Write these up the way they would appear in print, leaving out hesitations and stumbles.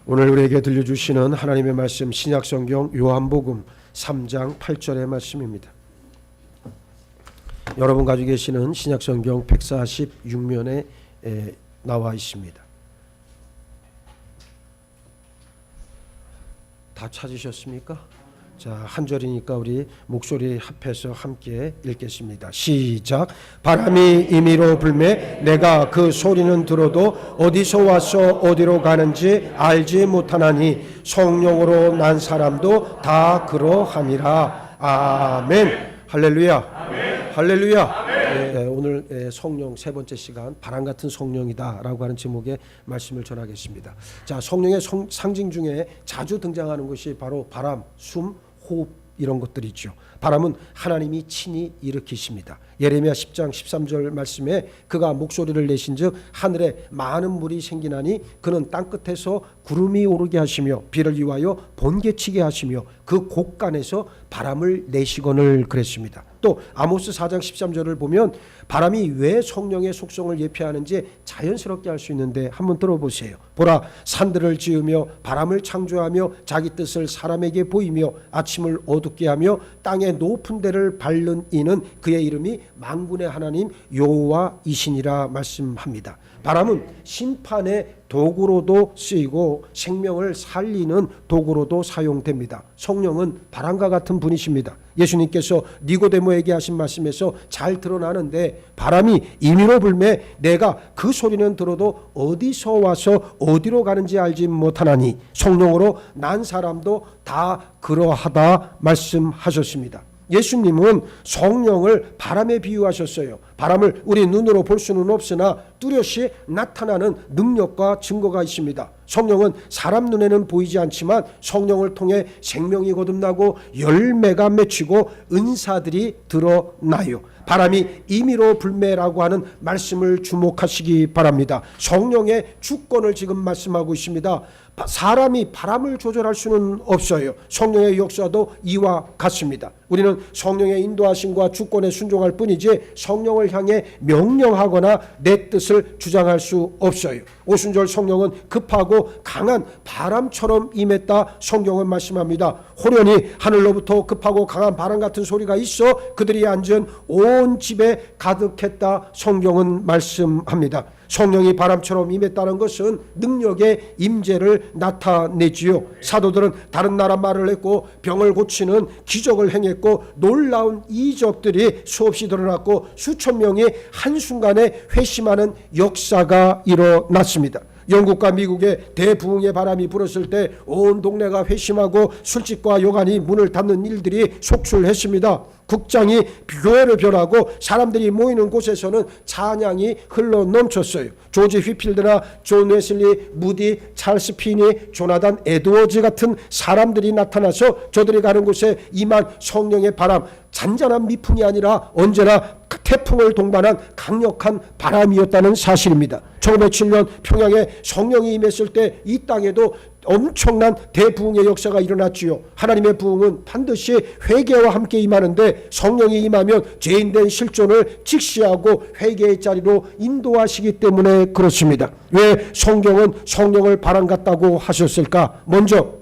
오늘 우리에게 들려주시는 하나님의 말씀 신약성경 요한복음 3장 8절의 말씀입니다. 여러분 가지고 계시는 신약성경 146면에 나와 있습니다. 다 찾으셨습니까? 자, 한 절이니까 우리 목소리 합해서 함께 읽겠습니다. 시작. 바람이 임의로 불매 내가 그 소리는 들어도 어디서 와서 어디로 가는지 알지 못하나니 성령으로 난 사람도 다 그러하니라. 아멘. 할렐루야. 아멘. 할렐루야. 아멘. 오늘 성령 세 번째 시간 바람 같은 성령이다라고 하는 제목의 말씀을 전하겠습니다. 자, 성령의 상징 중에 자주 등장하는 것이 바로 바람, 숨, 호흡 이런 것들이죠. 바람은 하나님이 친히 일으키십니다. 예레미야 10장 13절 말씀에 그가 목소리를 내신즉 하늘에 많은 물이 생기나니 그는 땅끝에서 구름이 오르게 하시며 비를 위하여 번개치게 하시며 그 곳간에서 바람을 내시거늘 그랬습니다. 또 아모스 4장 13절을 보면 바람이 왜 성령의 속성을 예표하는지 자연스럽게 알 수 있는데 한번 들어보세요. 보라, 산들을 지으며 바람을 창조하며 자기 뜻을 사람에게 보이며 아침을 어둡게 하며 땅의 높은 데를 밟는 이는 그의 이름이 만군의 하나님 여호와이시니라 말씀합니다. 바람은 심판의 도구로도 쓰이고 생명을 살리는 도구로도 사용됩니다. 성령은 바람과 같은 분이십니다. 예수님께서 니고데모에게 하신 말씀에서 잘 드러나는데 바람이 임의로 불매 내가 그 소리는 들어도 어디서 와서 어디로 가는지 알지 못하나니 성령으로 난 사람도 다 그러하다 말씀하셨습니다. 예수님은 성령을 바람에 비유하셨어요. 바람을 우리 눈으로 볼 수는 없으나 뚜렷이 나타나는 능력과 증거가 있습니다. 성령은 사람 눈에는 보이지 않지만 성령을 통해 생명이 거듭나고 열매가 맺히고 은사들이 드러나요. 바람이 임의로 불매라고 하는 말씀을 주목하시기 바랍니다. 성령의 주권을 지금 말씀하고 있습니다. 사람이 바람을 조절할 수는 없어요. 성령의 역사도 이와 같습니다. 우리는 성령의 인도하심과 주권에 순종할 뿐이지 성령을 향해 명령하거나 내 뜻을 주장할 수 없어요. 오순절 성령은 급하고 강한 바람처럼 임했다 성경은 말씀합니다. 호련히 하늘로부터 급하고 강한 바람 같은 소리가 있어 그들이 앉은 온 집에 가득했다 성경은 말씀합니다. 성령이 바람처럼 임했다는 것은 능력의 임재를 나타내지요. 사도들은 다른 나라 말을 했고 병을 고치는 기적을 행했고 놀라운 이적들이 수없이 드러났고 수천 명이 한순간에 회심하는 역사가 일어났습니다. 영국과 미국의 대부흥의 바람이 불었을 때 온 동네가 회심하고 술집과 요관이 문을 닫는 일들이 속출했습니다. 극장이 교회로 변하고 사람들이 모이는 곳에서는 찬양이 흘러 넘쳤어요. 조지 휘필드나 존 웨슬리, 무디, 찰스 피니, 조나단 에드워즈 같은 사람들이 나타나서 저들이 가는 곳에 임한 성령의 바람, 잔잔한 미풍이 아니라 언제나 태풍을 동반한 강력한 바람이었다는 사실입니다. 1907년 평양에 성령이 임했을 때 이 땅에도 엄청난 대부흥의 역사가 일어났지요. 하나님의 부흥은 반드시 회개와 함께 임하는데 성령이 임하면 죄인된 실존을 직시하고 회개의 자리로 인도하시기 때문에 그렇습니다. 왜 성경은 성령을 바람 같다고 하셨을까? 먼저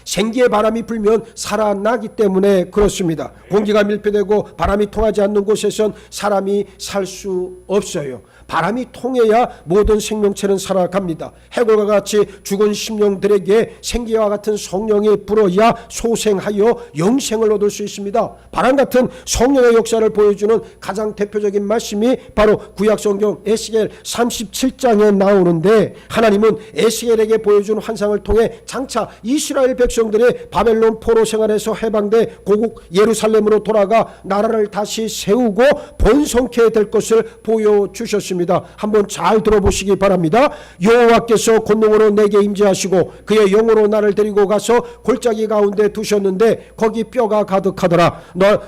생기의 바람이 불면 살아나기 때문에 그렇습니다. 공기가 밀폐되고 바람이 통하지 않는 곳에선 사람이 살 수 없어요. 바람이 통해야 모든 생명체는 살아갑니다. 해골과 같이 죽은 심령들에게 생기와 같은 성령이 불어야 소생하여 영생을 얻을 수 있습니다. 바람 같은 성령의 역사를 보여주는 가장 대표적인 말씀이 바로 구약성경 에스겔 37장에 나오는데 하나님은 에스겔에게 보여준 환상을 통해 장차 이스라엘 백성들의 바벨론 포로 생활에서 해방돼 고국 예루살렘으로 돌아가 나라를 다시 세우고 번성케 될 것을 보여주셨습니다. 한번 잘 들어보시기 바랍니다. 여호와께서 권능으로 내게 임재하시고 그의 영으로 나를 데리고 가서 골짜기 가운데 두셨는데 거기 뼈가 가득하더라.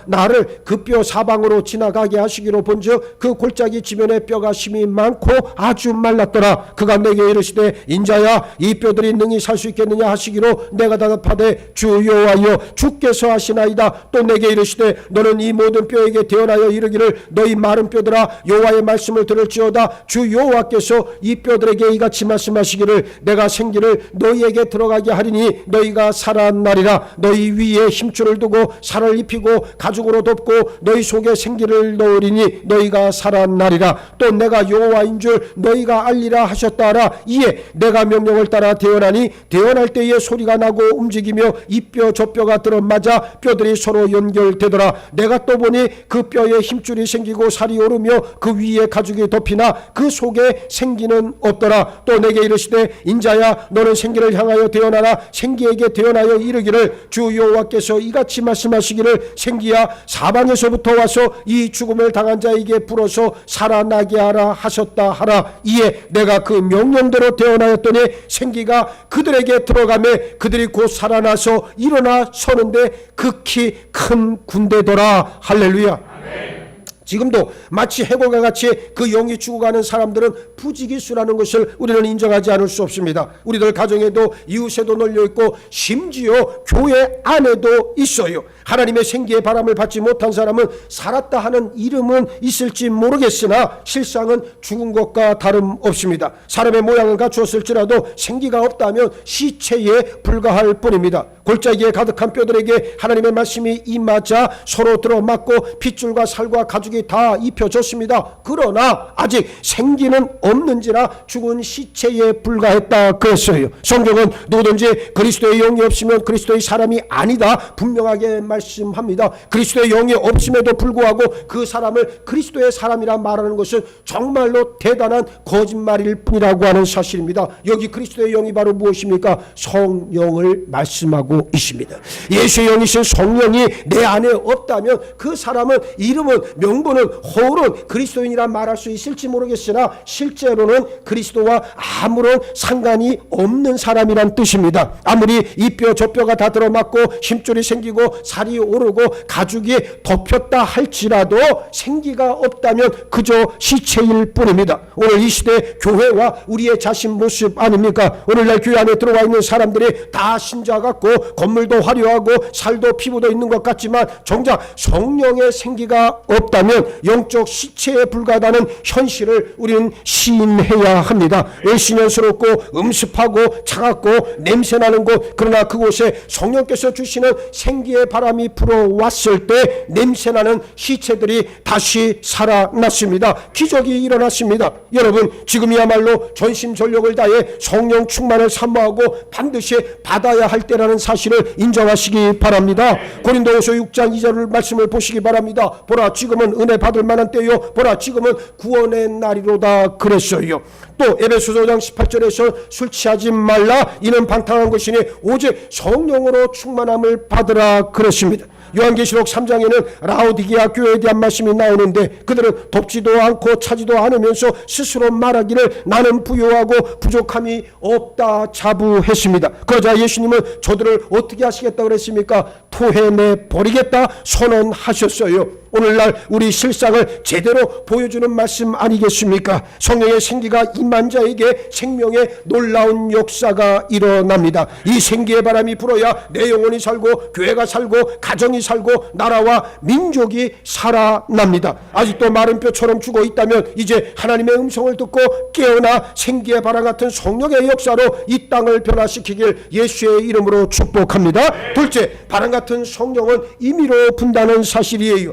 나를 그 뼈 사방으로 지나가게 하시기로 본즉 그 골짜기 지면에 뼈가 심이 많고 아주 말랐더라. 그가 내게 이르시되 인자야 이 뼈들이 능히 살 수 있겠느냐 하시기로 내가 대답하되 주 여호와여 주께서 하시나이다. 또 내게 이르시되 너는 이 모든 뼈에게 대언하여 이르기를 너희 마른 뼈들아 여호와의 말씀을 들을지 볼지어다 주 여호와께서 이 뼈들에게 이같이 말씀하시기를 내가 생기를 너희에게 들어가게 하리니 너희가 살아나리라. 너희 위에 힘줄을 두고 살을 입히고 가죽으로 덮고 너희 속에 생기를 넣으리니 너희가 살아나리라. 또 내가 여호와인 줄 너희가 알리라 하셨다 하라. 이에 내가 명령을 따라 대언하니 대언할 때에 소리가 나고 움직이며 이 뼈 저 뼈가 들어맞아 뼈들이 서로 연결되더라. 내가 또 보니 그 뼈에 힘줄이 생기고 살이 오르며 그 위에 가죽이 덮이나 그 속에 생기는 없더라. 또 내게 이르시되 인자야 너는 생기를 향하여 대언하라. 생기에게 대언하여 이르기를 주 여호와께서 이같이 말씀하시기를 생기야 사방에서부터 와서 이 죽음을 당한 자에게 불어서 살아나게 하라 하셨다 하라. 이에 내가 그 명령대로 대언하였더니 생기가 그들에게 들어가매 그들이 곧 살아나서 일어나 서는데 극히 큰 군대더라. 할렐루야. 지금도 마치 해골과 같이 그 영이 죽어가는 사람들은 부지기수라는 것을 우리는 인정하지 않을 수 없습니다. 우리들 가정에도 이웃에도 널려있고 심지어 교회 안에도 있어요. 하나님의 생기의 바람을 받지 못한 사람은 살았다 하는 이름은 있을지 모르겠으나 실상은 죽은 것과 다름없습니다. 사람의 모양은 갖추었을지라도 생기가 없다면 시체에 불과할 뿐입니다. 골짜기에 가득한 뼈들에게 하나님의 말씀이 임하자 서로 들어맞고 핏줄과 살과 가죽이 다 입혀졌습니다. 그러나 아직 생기는 없는지라 죽은 시체에 불과했다 그랬어요. 성경은 누구든지 그리스도의 영이 없으면 그리스도의 사람이 아니다 분명하게 말씀합니다. 그리스도의 영이 없음에도 불구하고 그 사람을 그리스도의 사람이라 말하는 것은 정말로 대단한 거짓말일 뿐이라고 하는 사실입니다. 여기 그리스도의 영이 바로 무엇입니까? 성령을 말씀하고 있습니다. 예수의 영이신 성령이 내 안에 없다면 그 사람은 이름은 명분은 허울은 그리스도인이라 말할 수 있을지 모르겠으나 실제로는 그리스도와 아무런 상관이 없는 사람이란 뜻입니다. 아무리 이 뼈 저 뼈가 다 들어맞고 힘줄이 생기고 살이 오르고 가죽이 덮였다 할지라도 생기가 없다면 그저 시체일 뿐입니다. 오늘 이 시대 교회와 우리의 자신 모습 아닙니까? 오늘날 교회 안에 들어와 있는 사람들이 다 신자 같고 건물도 화려하고 살도 피부도 있는 것 같지만 정작 성령의 생기가 없다면 영적 시체에 불과하다는 현실을 우리는 시인해야 합니다. 을씨년스럽고 음습하고 차갑고 냄새나는 곳, 그러나 그곳에 성령께서 주시는 생기의 바람이 불어왔을 때 냄새나는 시체들이 다시 살아났습니다. 기적이 일어났습니다. 여러분 지금이야말로 전심전력을 다해 성령 충만을 사모하고 반드시 받아야 할 때라는 사실을 인정하시기 바랍니다. 고린도후서 6장 2절 말씀을 보시기 바랍니다. 보라 지금은 은혜 받을 만한 때요 보라 지금은 구원의 날이로다 그랬어요. 또 에베소서 5장 18절에서 술 취하지 말라 이는 방탕한 것이니 오직 성령으로 충만함을 받으라 그랬습니다. 요한계시록 3장에는 라오디게아 교회에 대한 말씀이 나오는데 그들은 덥지도 않고 차지도 않으면서 스스로 말하기를 나는 부요하고 부족함이 없다 자부했습니다. 그러자 예수님은 저들을 어떻게 하시겠다 그랬습니까? 토해내 버리겠다 선언하셨어요. 오늘날 우리 실상을 제대로 보여주는 말씀 아니겠습니까? 성령의 생기가 임한 자에게 생명의 놀라운 역사가 일어납니다. 이 생기의 바람이 불어야 내 영혼이 살고 교회가 살고 가정이 살고 나라와 민족이 살아납니다. 아직도 마른 뼈처럼 죽어 있다면 이제 하나님의 음성을 듣고 깨어나 생기의 바람 같은 성령의 역사로 이 땅을 변화시키길 예수의 이름으로 축복합니다. 둘째, 바람 같은 성령은 임의로 분다는 사실이에요.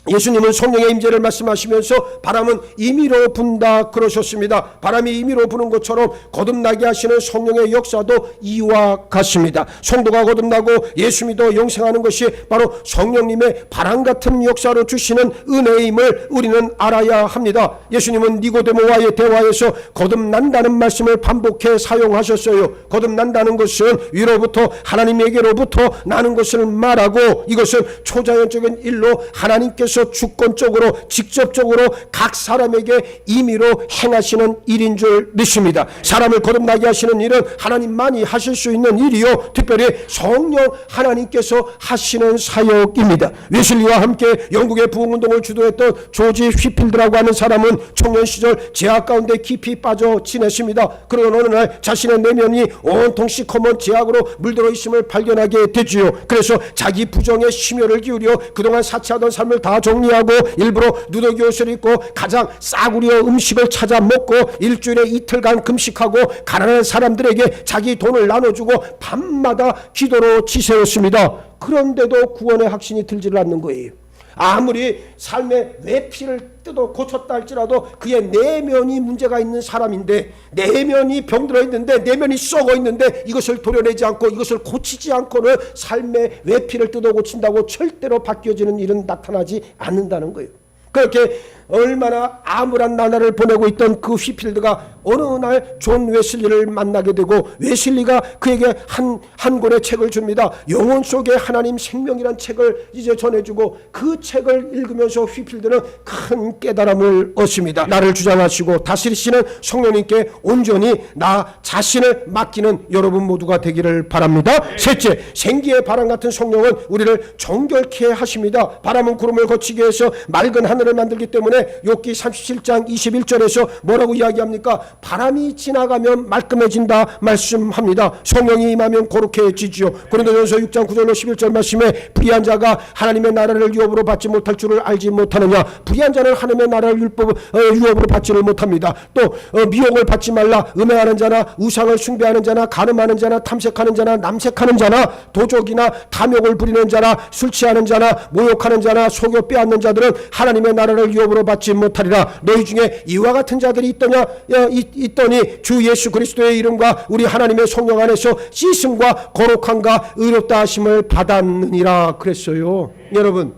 예수님은 성령의 임재를 말씀하시면서 바람은 임의로 분다 그러셨습니다. 바람이 임의로 부는 것처럼 거듭나게 하시는 성령의 역사도 이와 같습니다. 성도가 거듭나고 예수 믿어 영생하는 것이 바로 성령님의 바람 같은 역사로 주시는 은혜임을 우리는 알아야 합니다. 예수님은 니고데모와의 대화에서 거듭난다는 말씀을 반복해 사용하셨어요. 거듭난다는 것은 위로부터 하나님에게로부터 나는 것을 말하고 이것은 초자연적인 일로 하나님께서 주권적으로 직접적으로 각 사람에게 임의로 행하시는 일인 줄 믿습니다. 사람을 거듭나게 하시는 일은 하나님만이 하실 수 있는 일이요 특별히 성령 하나님께서 하시는 사역입니다. 웨슬리와 함께 영국의 부흥운동을 주도했던 조지 휘필드라고 하는 사람은 청년 시절 제약 가운데 깊이 빠져 지냈습니다. 그러던 어느 날 자신의 내면이 온통 시커먼 제약으로 물들어 있음을 발견하게 되지요. 그래서 자기 부정에 심혈을 기울여 그동안 사치하던 삶을 다 정리하고 일부러 누더기 옷을 입고 가장 싸구려 음식을 찾아 먹고 일주일에 이틀간 금식하고 가난한 사람들에게 자기 돈을 나눠주고 밤마다 기도로 지새웠습니다. 그런데도 구원의 확신이 들지를 않는 거예요. 아무리 삶의 외피를 뜯어 고쳤다 할지라도 그의 내면이 문제가 있는 사람인데, 내면이 병들어 있는데, 내면이 썩어 있는데 이것을 도려내지 않고 이것을 고치지 않고는 삶의 외피를 뜯어 고친다고 절대로 바뀌어지는 일은 나타나지 않는다는 거예요. 그렇게 얼마나 암울한 나날을 보내고 있던 그 휘필드가 어느 날 존 웨슬리를 만나게 되고, 웨슬리가 그에게 한 권의 책을 줍니다. 영혼 속에 하나님 생명이란 책을 이제 전해주고, 그 책을 읽으면서 휘필드는 큰 깨달음을 얻습니다. 나를 주장하시고 다스리시는 성령님께 온전히 나 자신을 맡기는 여러분 모두가 되기를 바랍니다. 셋째, 생기의 바람 같은 성령은 우리를 정결케 하십니다. 바람은 구름을 거치게 해서 맑은 하늘을 만들기 때문에 욥기 37장 21절에서 뭐라고 이야기합니까? 바람이 지나가면 말끔해진다 말씀합니다. 성령이 임하면 거룩해지지요. 고린도전서 6장 9절로 11절 말씀에 불의한 자가 하나님의 나라를 유업으로 받지 못할 줄을 알지 못하느냐. 불의한 자는 하나님의 나라를 유업으로 받지를 못합니다. 또 미혹을 받지 말라. 음행하는 자나 우상을 숭배하는 자나 간음하는 자나 탐색하는 자나 남색하는 자나 도적이나 탐욕을 부리는 자나 술 취하는 자나 모욕하는 자나 속여 빼앗는 자들은 하나님의 나라를 유업으로 받지 못하리라. 너희 중에 이와 같은 자들이 있더니 주 예수 그리스도의 이름과 우리 하나님의 성령 안에서 씻음과 거룩함과 의롭다 하심을 받았느니라 그랬어요. 여러분,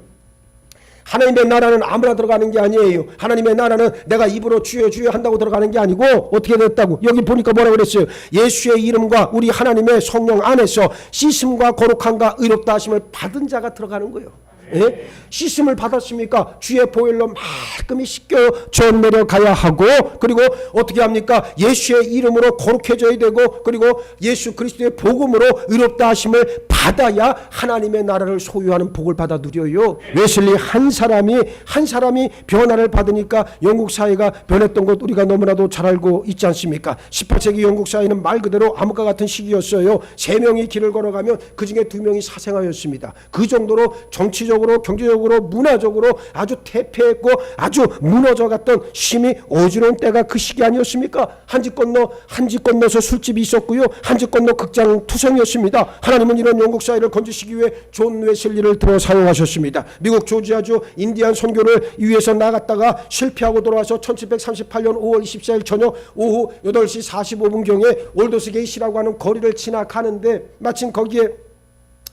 하나님의 나라는 아무나 들어가는 게 아니에요. 하나님의 나라는 내가 입으로 주여 주여 한다고 들어가는 게 아니고 어떻게 됐다고? 여기 보니까 뭐라고 그랬어요? 예수의 이름과 우리 하나님의 성령 안에서 씻음과 거룩함과 의롭다 하심을 받은 자가 들어가는 거예요. 예? 씻음을 받았습니까? 주의 보혈로 말끔히 씻겨 전 내려가야 하고, 그리고 어떻게 합니까? 예수의 이름으로 거룩해져야 되고, 그리고 예수 그리스도의 복음으로 의롭다 하심을 받아야 하나님의 나라를 소유하는 복을 받아 누려요. 웨슬리 한 사람이 변화를 받으니까 영국 사회가 변했던 것 우리가 너무나도 잘 알고 있지 않습니까? 18세기 영국 사회는 말 그대로 암흑과 같은 시기였어요. 3명이 길을 걸어가면 그 중에 2명이 사생아였습니다. 그 정도로 정치적으로, 경제적으로, 문화적으로 아주 퇴폐했고 아주 무너져갔던 심히 어지러운 때가 그 시기 아니었습니까? 한 집 건너서 술집이 있었고요. 한 집 건너 극장 투성이었습니다. 하나님은 이런 영국 사회를 건지시기 위해 존 웨슬리를 들어 사용하셨습니다. 미국 조지아주 인디안 선교를 위해서 나갔다가 실패하고 돌아와서 1738년 5월 24일 저녁 오후 8시 45분경에 올더스게이시라고 하는 거리를 지나가는데 마침 거기에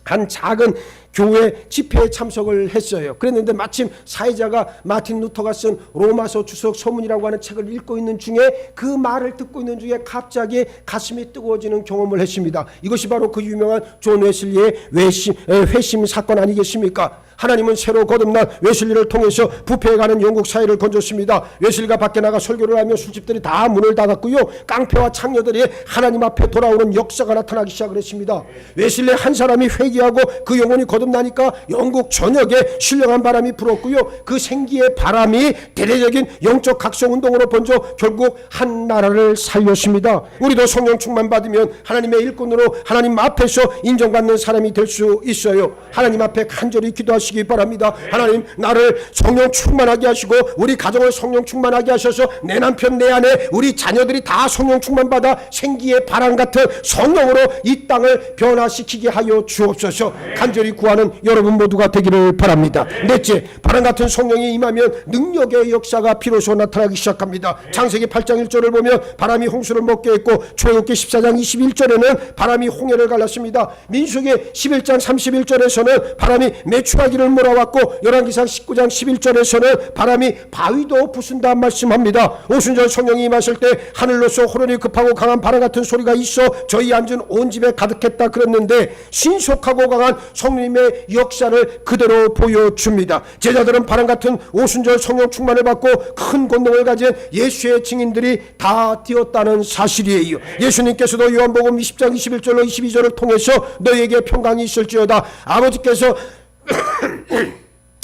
한 작은 교회 집회에 참석을 했어요. 그랬는데 마침 사회자가 마틴 루터가 쓴 로마서 주석 서문이라고 하는 책을 읽고 있는 중에 그 말을 듣고 있는 중에 갑자기 가슴이 뜨거워지는 경험을 했습니다. 이것이 바로 그 유명한 존 웨슬리의 회심 사건 아니겠습니까? 하나님은 새로 거듭난 웨슬리를 통해서 부패해가는 영국 사회를 건졌습니다. 웨슬리가 밖에 나가 설교를 하며 술집들이 다 문을 닫았고요. 깡패와 창녀들이 하나님 앞에 돌아오는 역사가 나타나기 시작을 했습니다. 웨슬리 한 사람이 회개하고 그 영혼이 거듭나니까 영국 전역에 신령한 바람이 불었고요. 그 생기의 바람이 대대적인 영적 각성운동으로 번져 결국 한 나라를 살렸습니다. 우리도 성령 충만 받으면 하나님의 일꾼으로 하나님 앞에서 인정받는 사람이 될 수 있어요. 하나님 앞에 간절히 기도하시기 바랍니다. 하나님, 나를 성령 충만하게 하시고 우리 가정을 성령 충만하게 하셔서 내 남편 내 아내 우리 자녀들이 다 성령 충만 받아 생기의 바람 같은 성령으로 이 땅을 변화시키게 하여 주옵소서. 간절히 구하는 여러분 모두가 되기를 바랍니다. 넷째, 바람 같은 성령이 임하면 능력의 역사가 비로소 나타나기 시작합니다. 창세기 8장 1절을 보면 바람이 홍수를 먹게 했고, 출애굽기 14장 21절에는 바람이 홍해를 갈랐습니다. 민수기 11장 31절에서는 바람이 메추라기를 몰아왔고, 열왕기상 19장 11절에서는 바람이 바위도 부순다 말씀합니다. 오순절 성령이 임하실 때 하늘로서 호련히 급하고 강한 바람 같은 소리가 있어 저희 앉은 온 집에 가득했다 그랬는데, 신속하고 강한 성령님의 역사를 그대로 보여줍니다. 제자들은 바람 같은 오순절 성령 충만을 받고 큰 권능을 가진 예수의 증인들이 다 되었다는 사실이에요. 예수님께서도 요한복음 20장 21절로 22절을 통해서 너희에게 평강이 있을지어다. 아버지께서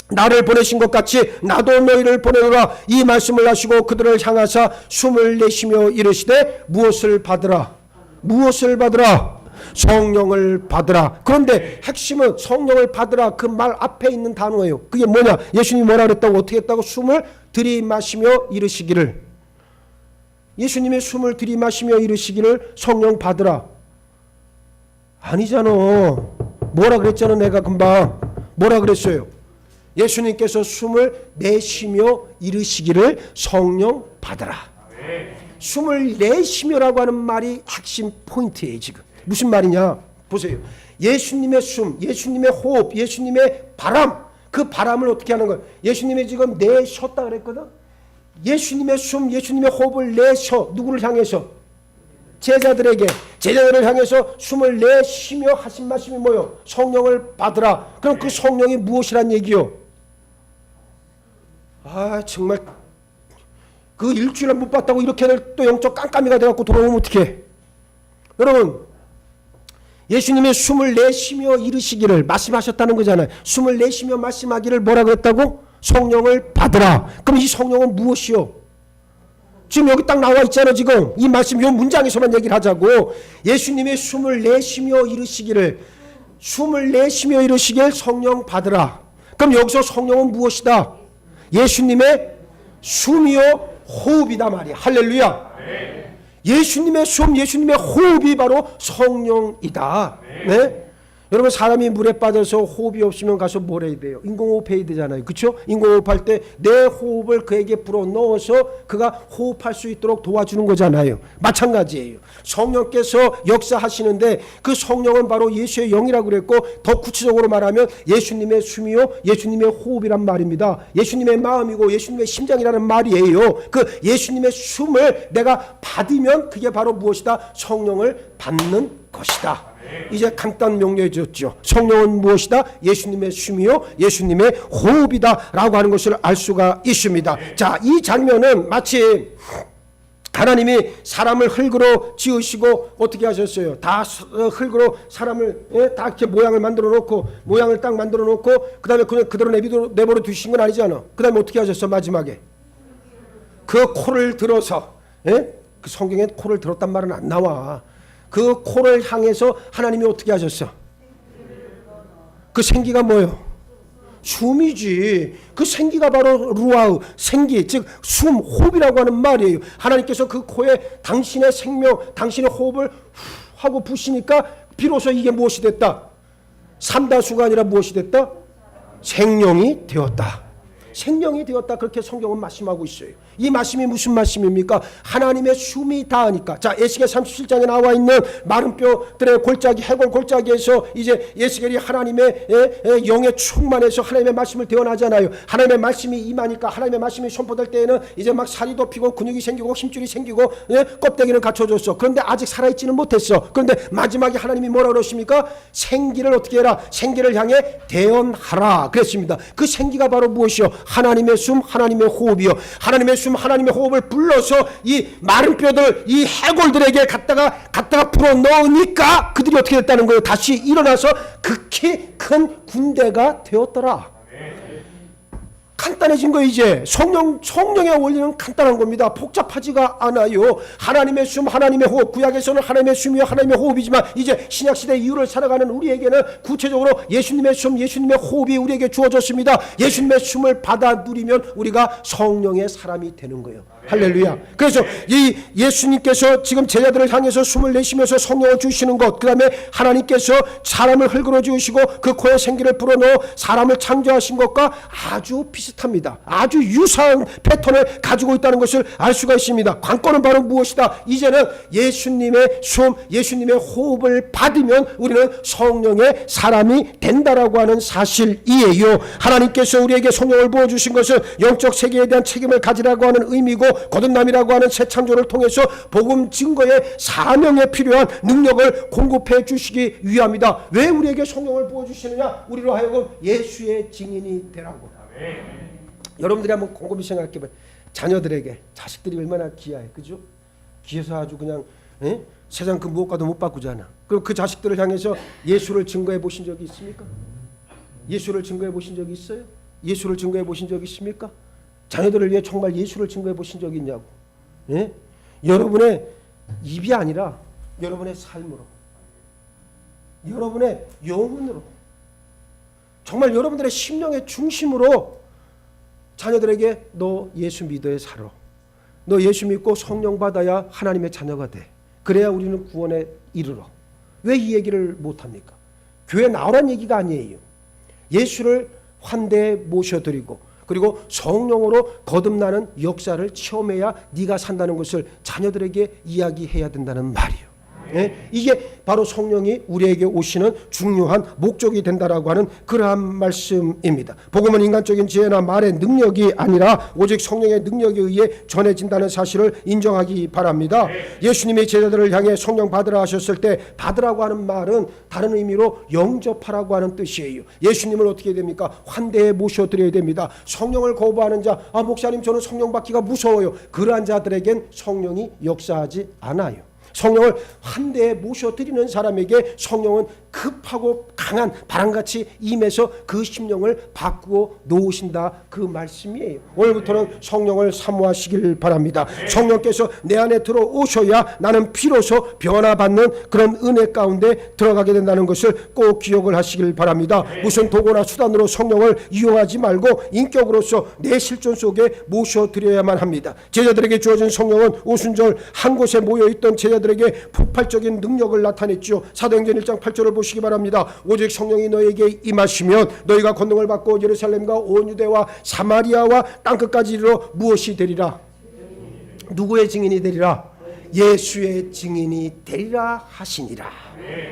나를 보내신 것 같이 나도 너희를 보내노라. 이 말씀을 하시고 그들을 향하사 숨을 내쉬며 이르시되 무엇을 받으라. 무엇을 받으라. 성령을 받으라. 그런데 핵심은 성령을 받으라 그 말 앞에 있는 단어예요. 그게 뭐냐? 예수님이 뭐라 그랬다고? 어떻게 했다고? 숨을 들이마시며 이르시기를. 예수님의 숨을 들이마시며 이르시기를 성령 받으라. 아니잖아. 뭐라 그랬잖아. 내가 금방 뭐라 그랬어요? 예수님께서 숨을 내쉬며 이르시기를 성령 받으라. 숨을 내쉬며라고 하는 말이 핵심 포인트예요. 지금 무슨 말이냐 보세요. 예수님의 숨, 예수님의 호흡, 예수님의 바람, 그 바람을 어떻게 하는 거예요? 예수님이 지금 내쉬었다 그랬거든. 예수님의 숨, 예수님의 호흡을 내쉬어. 누구를 향해서? 제자들을 향해서 숨을 내쉬며 하신 말씀이 뭐요? 성령을 받으라. 그럼 그 성령이 무엇이란 얘기요? 아 정말 그 일주일을 못 봤다고 이렇게 또 영적 깜깜이가 돼갖고 돌아오면 어떡해? 여러분, 예수님의 숨을 내쉬며 이르시기를 말씀하셨다는 거잖아요. 숨을 내쉬며 말씀하기를 뭐라고 했다고? 성령을 받으라. 그럼 이 성령은 무엇이요? 지금 여기 딱 나와 있잖아. 지금 이 말씀 이 문장에서만 얘기를 하자고. 예수님의 숨을 내쉬며 이르시기를, 숨을 내쉬며 이르시기를 성령 받으라. 그럼 여기서 성령은 무엇이다? 예수님의 숨이요 호흡이다 말이야. 할렐루야. 예수님의 숨, 예수님의 호흡이 바로 성령이다. 네? 여러분, 사람이 물에 빠져서 호흡이 없으면 가서 뭘 해야 돼요? 인공호흡 해야 되잖아요. 그렇죠? 인공호흡 할 때 내 호흡을 그에게 불어넣어서 그가 호흡할 수 있도록 도와주는 거잖아요. 마찬가지예요. 성령께서 역사하시는데 그 성령은 바로 예수의 영이라고 그랬고, 더 구체적으로 말하면 예수님의 숨이요 예수님의 호흡이란 말입니다. 예수님의 마음이고 예수님의 심장이라는 말이에요. 그 예수님의 숨을 내가 받으면 그게 바로 무엇이다? 성령을 받는 것이다. 이제 간단 명료해 졌죠. 성령은 무엇이다? 예수님의 숨이요 예수님의 호흡이다 라고 하는 것을 알 수가 있습니다. 자, 이 장면은 마치 하나님이 사람을 흙으로 지으시고 어떻게 하셨어요? 다 흙으로 사람을 다 이렇게 모양을 만들어 놓고, 모양을 딱 만들어 놓고 그 다음에 그냥 그대로 내버려 두신 건 아니잖아. 그 다음에 어떻게 하셨어? 마지막에 그 코를 들어서, 그 성경에 코를 들었단 말은 안 나와. 그 코를 향해서 하나님이 어떻게 하셨어? 그 생기가 뭐예요? 숨이지. 그 생기가 바로 루아우, 생기, 즉 숨, 호흡이라고 하는 말이에요. 하나님께서 그 코에 당신의 생명, 당신의 호흡을 하고 부시니까 비로소 이게 무엇이 됐다? 삼다수가 아니라 무엇이 됐다? 생명이 되었다. 생명이 되었다. 그렇게 성경은 말씀하고 있어요. 이 말씀이 무슨 말씀입니까? 하나님의 숨이 닿으니까. 자, 에스겔 37장에 나와 있는 마른 뼈들의 골짜기, 해골 골짜기에서 이제 에스겔이 하나님의 영에 충만해서 하나님의 말씀을 대언하잖아요. 하나님의 말씀이 임하니까, 하나님의 말씀이 선포될 때에는 이제 막 살이 돋히고 근육이 생기고 힘줄이 생기고 껍데기는 갖춰졌어. 그런데 아직 살아있지는 못했어. 그런데 마지막에 하나님이 뭐라 그러십니까? 생기를 어떻게 해라? 생기를 향해 대언하라 그랬습니다. 그 생기가 바로 무엇이요? 하나님의 숨, 하나님의 호흡이요. 하나님의 숨, 하나님의 호흡을 불러서 이 마른 뼈들, 이 해골들에게 갖다가 불어 넣으니까 그들이 어떻게 됐다는 거예요? 다시 일어나서 극히 큰 군대가 되었더라. 간단해진 거. 이제 성령의 원리는 간단한 겁니다. 복잡하지가 않아요. 하나님의 숨, 하나님의 호흡. 구약에서는 하나님의 숨이요 하나님의 호흡이지만 이제 신약시대 이후를 살아가는 우리에게는 구체적으로 예수님의 숨, 예수님의 호흡이 우리에게 주어졌습니다. 예수님의 숨을 받아 누리면 우리가 성령의 사람이 되는 거예요. 할렐루야. 그래서 이 예수님께서 지금 제자들을 향해서 숨을 내쉬면서 성령을 주시는 것, 그 다음에 하나님께서 사람을 흙으로 지으시고 그 코에 생기를 불어넣어 사람을 창조하신 것과 아주 비슷합니다. 아주 유사한 패턴을 가지고 있다는 것을 알 수가 있습니다. 관건은 바로 무엇이다? 이제는 예수님의 숨, 예수님의 호흡을 받으면 우리는 성령의 사람이 된다라고 하는 사실이에요. 하나님께서 우리에게 성령을 부어주신 것은 영적 세계에 대한 책임을 가지라고 하는 의미고, 거듭남이라고 하는 새 창조를 통해서 복음 증거의 사명에 필요한 능력을 공급해 주시기 위함이다. 왜 우리에게 성령을 부어주시느냐? 우리로 하여금 예수의 증인이 되라고. 여러분들이 한번 곰곰이 생각해봐요. 자녀들에게, 자식들이 얼마나 귀해, 그죠? 귀해서 아주 그냥 세상 그 무엇과도 못 바꾸잖아. 그럼 그 자식들을 향해서 예수를 증거해 보신 적이 있습니까? 예수를 증거해 보신 적이 있어요? 예수를 증거해 보신 적이 있습니까? 자녀들을 위해 정말 예수를 증거해 보신 적이 있냐고. 여러분의 입이 아니라 여러분의 삶으로, 여러분의 영혼으로, 정말 여러분들의 심령의 중심으로 자녀들에게 너 예수 믿어야 살아. 너 예수 믿고 성령 받아야 하나님의 자녀가 돼. 그래야 우리는 구원에 이르러. 왜 이 얘기를 못합니까? 교회 나오란 얘기가 아니에요. 예수를 환대에 모셔드리고 그리고 성령으로 거듭나는 역사를 체험해야 네가 산다는 것을 자녀들에게 이야기해야 된다는 말이에요. 예? 이게 바로 성령이 우리에게 오시는 중요한 목적이 된다라고 하는 그러한 말씀입니다. 복음은 인간적인 지혜나 말의 능력이 아니라 오직 성령의 능력에 의해 전해진다는 사실을 인정하기 바랍니다. 예수님이 제자들을 향해 성령 받으라 하셨을 때 받으라고 하는 말은 다른 의미로 영접하라고 하는 뜻이에요. 예수님을 어떻게 됩니까? 환대에 모셔드려야 됩니다. 성령을 거부하는 자, 목사님 저는 성령 받기가 무서워요. 그러한 자들에겐 성령이 역사하지 않아요. 성령을 환대에 모셔드리는 사람에게 성령은 급하고 강한 바람같이 임해서 그 심령을 바꾸어 놓으신다, 그 말씀이에요. 오늘부터는 성령을 사모하시길 바랍니다. 성령께서 내 안에 들어오셔야 나는 비로소 변화받는 그런 은혜 가운데 들어가게 된다는 것을 꼭 기억을 하시길 바랍니다. 무슨 도구나 수단으로 성령을 이용하지 말고 인격으로서 내 실존 속에 모셔드려야만 합니다. 제자들에게 주어진 성령은 오순절 한 곳에 모여있던 제자들에게 폭발적인 능력을 나타냈죠. 사도행전 1장 8절을 보시기 바랍니다. 오직 성령이 너에게 임하시면 너희가 권능을 받고 예루살렘과 온 유대와 사마리아와 땅끝까지 이르러 무엇이 되리라? 누구의 증인이 되리라? 예수의 증인이 되리라 하시니라.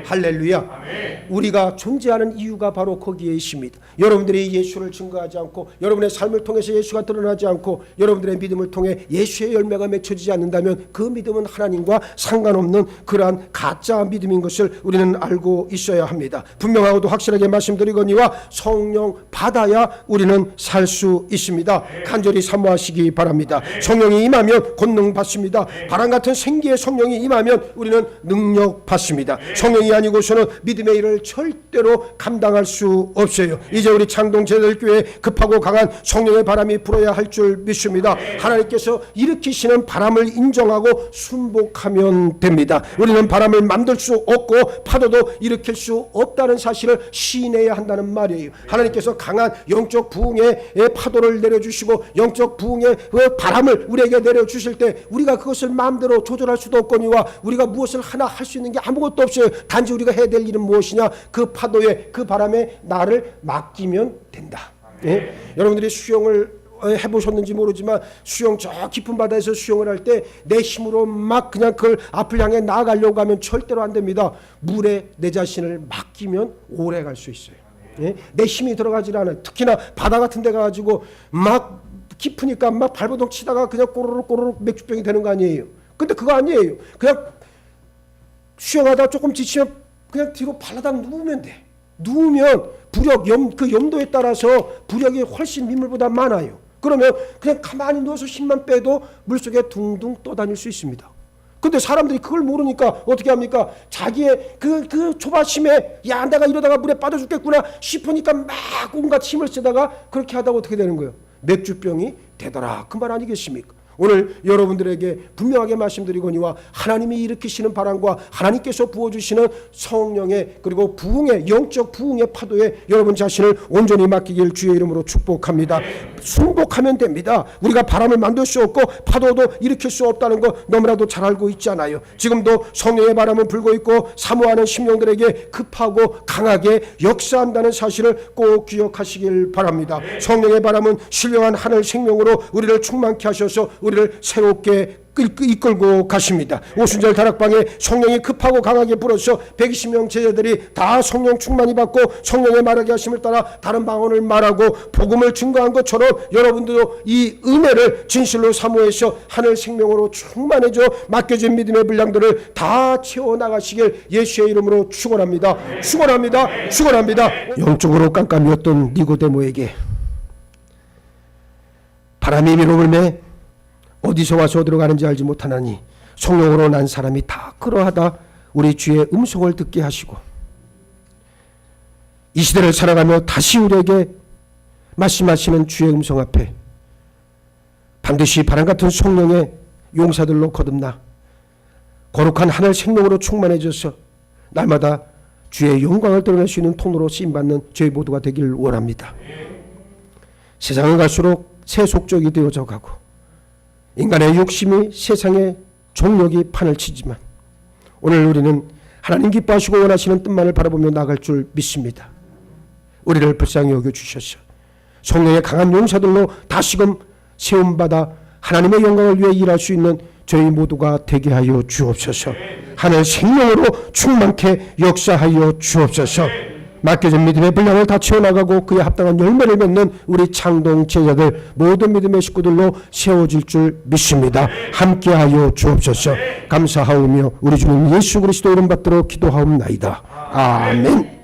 할렐루야. 우리가 존재하는 이유가 바로 거기에 있습니다. 여러분들이 예수를 증거하지 않고 여러분의 삶을 통해서 예수가 드러나지 않고 여러분들의 믿음을 통해 예수의 열매가 맺혀지지 않는다면 그 믿음은 하나님과 상관없는 그러한 가짜 믿음인 것을 우리는 알고 있어야 합니다. 분명하고도 확실하게 말씀드리거니와 성령 받아야 우리는 살 수 있습니다. 간절히 사모하시기 바랍니다. 성령이 임하면 권능 받습니다. 바람 같은 생기의 성령이 임하면 우리는 능력 받습니다. 성령이 아니고서는 믿음의 일을 절대로 감당할 수 없어요. 이제 우리 창동 제자들교회 급하고 강한 성령의 바람이 불어야 할 줄 믿습니다. 하나님께서 일으키시는 바람을 인정하고 순복하면 됩니다. 우리는 바람을 만들 수 없고 파도도 일으킬 수 없다는 사실을 시인해야 한다는 말이에요. 하나님께서 강한 영적 부흥의 파도를 내려주시고 영적 부흥의 바람을 우리에게 내려주실 때 우리가 그것을 마음대로 조절할 수도 없거니와 우리가 무엇을 하나 할 수 있는 게 아무것도 없어요. 단지 우리가 해야 될 일은 무엇이냐? 그 파도에, 그 바람에 나를 맡기면 된다. 예? 여러분들이 수영을 해보셨는지 모르지만 수영 저 깊은 바다에서 수영을 할 때 내 힘으로 막 그냥 그걸 앞을 향해 나아가려고 하면 절대로 안 됩니다. 물에 내 자신을 맡기면 오래 갈 수 있어요. 예? 내 힘이 들어가질 않아요. 특히나 바다 같은 데 가가지고 막 깊으니까 막 발버둥 치다가 그냥 꼬르륵 맥주병이 되는 거 아니에요. 근데 그거 아니에요. 그냥 수영하다 조금 지치면 그냥 뒤로 발라당 누우면 돼. 누우면 부력, 그 염도에 따라서 부력이 훨씬 민물보다 많아요. 그러면 그냥 가만히 누워서 힘만 빼도 물속에 둥둥 떠다닐 수 있습니다. 근데 사람들이 그걸 모르니까 어떻게 합니까? 자기의 그 조바심에 야 내가 이러다가 물에 빠져 죽겠구나 싶으니까 막 온갖 힘을 쓰다가 그렇게 하다가 어떻게 되는 거예요? 맥주병이 되더라. 그 말 아니겠습니까? 오늘 여러분들에게 분명하게 말씀드리거니와 하나님이 일으키시는 바람과 하나님께서 부어주시는 성령의 그리고 부흥의 영적 부흥의 파도에 여러분 자신을 온전히 맡기길 주의 이름으로 축복합니다. 순복하면 됩니다. 우리가 바람을 만들 수 없고 파도도 일으킬 수 없다는 거 너무나도 잘 알고 있잖아요. 지금도 성령의 바람은 불고 있고 사모하는 심령들에게 급하고 강하게 역사한다는 사실을 꼭 기억하시길 바랍니다. 성령의 바람은 신령한 하늘 생명으로 우리를 충만케 하셔서 우리를 새롭게 이끌고 가십니다. 오순절 다락방에 성령이 급하고 강하게 불어서 120명 제자들이 다 성령 충만히 받고 성령의 말하게 하심을 따라 다른 방언을 말하고 복음을 증거한 것처럼 여러분들도 이 은혜를 진실로 사모해서 하늘 생명으로 충만해져 맡겨진 믿음의 분량들을 다 채워나가시길 예수의 이름으로 축원합니다. 축원합니다. 축원합니다. 영적으로 깜깜이었던 니고데모에게 바람이 밀어 불매 어디서 와서 어디로 가는지 알지 못하나니 성령으로 난 사람이 다 그러하다 우리 주의 음성을 듣게 하시고 이 시대를 살아가며 다시 우리에게 말씀하시는 주의 음성 앞에 반드시 바람 같은 성령의 용사들로 거듭나 거룩한 하늘 생명으로 충만해져서 날마다 주의 영광을 드러낼 수 있는 통로로 쓰임받는 저희 모두가 되기를 원합니다. 세상을 갈수록 세속적이 되어져 가고 인간의 욕심이 세상의 종력이 판을 치지만 오늘 우리는 하나님 기뻐하시고 원하시는 뜻만을 바라보며 나갈 줄 믿습니다. 우리를 불쌍히 여겨주셔서 성령의 강한 용사들로 다시금 세움받아 하나님의 영광을 위해 일할 수 있는 저희 모두가 되게 하여 주옵소서. 하늘 생명으로 충만케 역사하여 주옵소서. 맡겨진 믿음의 분량을 다 채워나가고 그에 합당한 열매를 맺는 우리 창동 제자들 모든 믿음의 식구들로 세워질 줄 믿습니다. 함께하여 주옵소서. 감사하오며 우리 주님 예수 그리스도 이름 받들어 기도하옵나이다. 아멘.